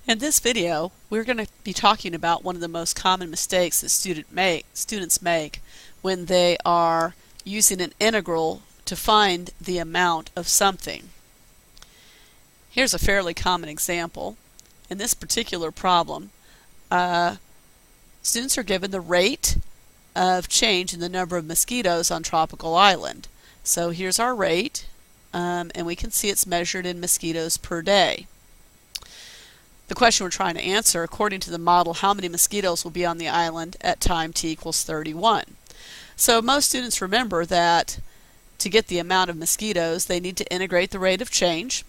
In this video, we're going to be talking about one of the most common mistakes that students make when they are using an integral to find the amount of something. Here's a fairly common example. In this particular problem, students are given the rate of change in the number of mosquitoes on Tropical Island. So here's our rate, and we can see it's measured in mosquitoes per day. The question we're trying to answer, according to the model, how many mosquitoes will be on the island at time t equals 31. So most students remember that to get the amount of mosquitoes, they need to integrate the rate of change.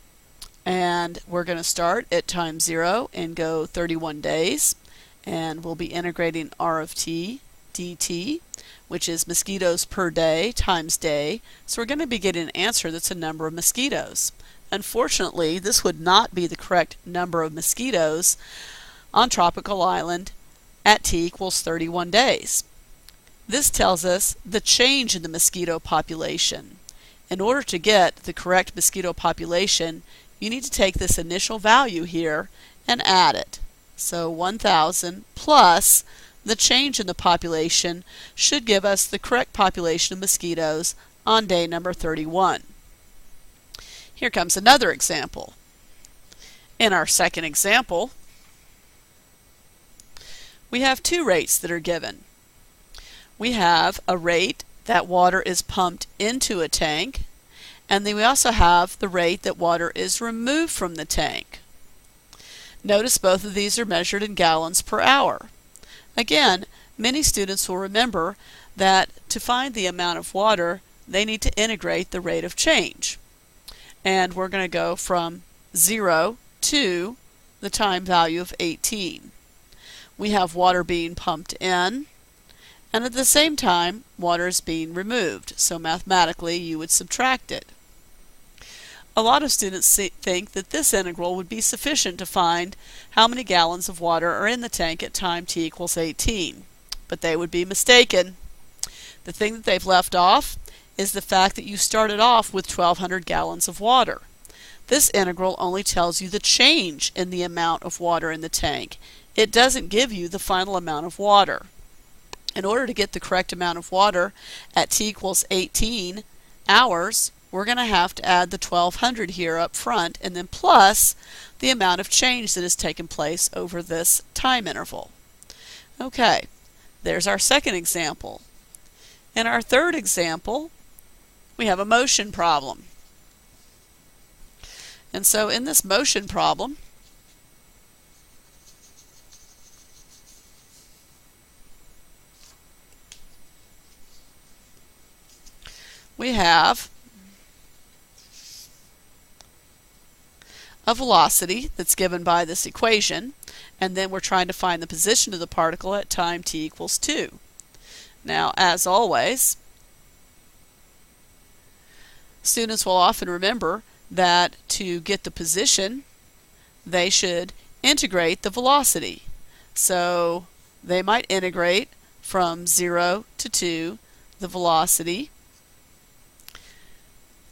And we're going to start at time 0 and go 31 days. And we'll be integrating r of t dt, which is mosquitoes per day times day. So we're going to be getting an answer that's a number of mosquitoes. Unfortunately, this would not be the correct number of mosquitoes on Tropical Island at t equals 31 days. This tells us the change in the mosquito population. In order to get the correct mosquito population, you need to take this initial value here and add it. So 1,000 plus the change in the population should give us the correct population of mosquitoes on day number 31. Here comes another example. In our second example, we have two rates that are given. We have a rate that water is pumped into a tank, and then we also have the rate that water is removed from the tank. Notice both of these are measured in gallons per hour. Again, many students will remember that to find the amount of water, they need to integrate the rate of change. And we're going to go from 0 to the time value of 18. We have water being pumped in, and at the same time, water is being removed. So mathematically, you would subtract it. A lot of students think that this integral would be sufficient to find how many gallons of water are in the tank at time t equals 18. But they would be mistaken. The thing that they've left off is the fact that you started off with 1,200 gallons of water. This integral only tells you the change in the amount of water in the tank. It doesn't give you the final amount of water. In order to get the correct amount of water at t equals 18 hours, we're going to have to add the 1,200 here up front and then plus the amount of change that has taken place over this time interval. Okay, there's our second example. In our third example, we have a motion problem. And so in this motion problem, we have a velocity that's given by this equation, and then we're trying to find the position of the particle at time t equals 2. Now, as always, students will often remember that to get the position, they should integrate the velocity. So they might integrate from 0 to 2 the velocity,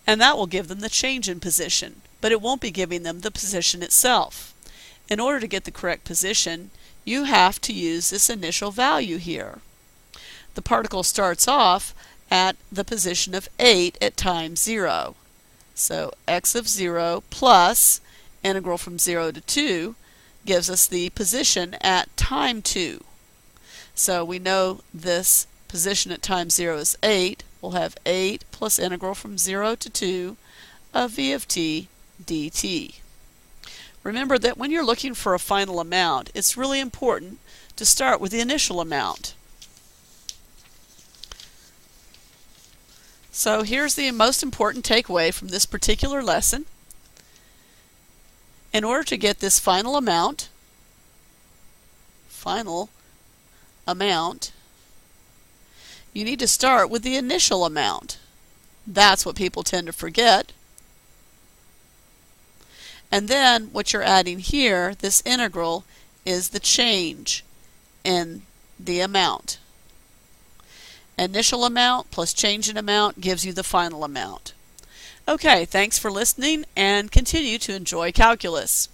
and that will give them the change in position, but it won't be giving them the position itself. In order to get the correct position, you have to use this initial value here. The particle starts off at the position of 8 at time 0. So x of 0 plus integral from 0 to 2 gives us the position at time 2. So we know this position at time 0 is 8. We'll have 8 plus integral from 0 to 2 of v of t dt. Remember that when you're looking for a final amount, it's really important to start with the initial amount. So here's the most important takeaway from this particular lesson. In order to get this final amount, you need to start with the initial amount. That's what people tend to forget. And then what you're adding here, this integral, is the change in the amount. Initial amount plus change in amount gives you the final amount. Okay, thanks for listening and continue to enjoy calculus.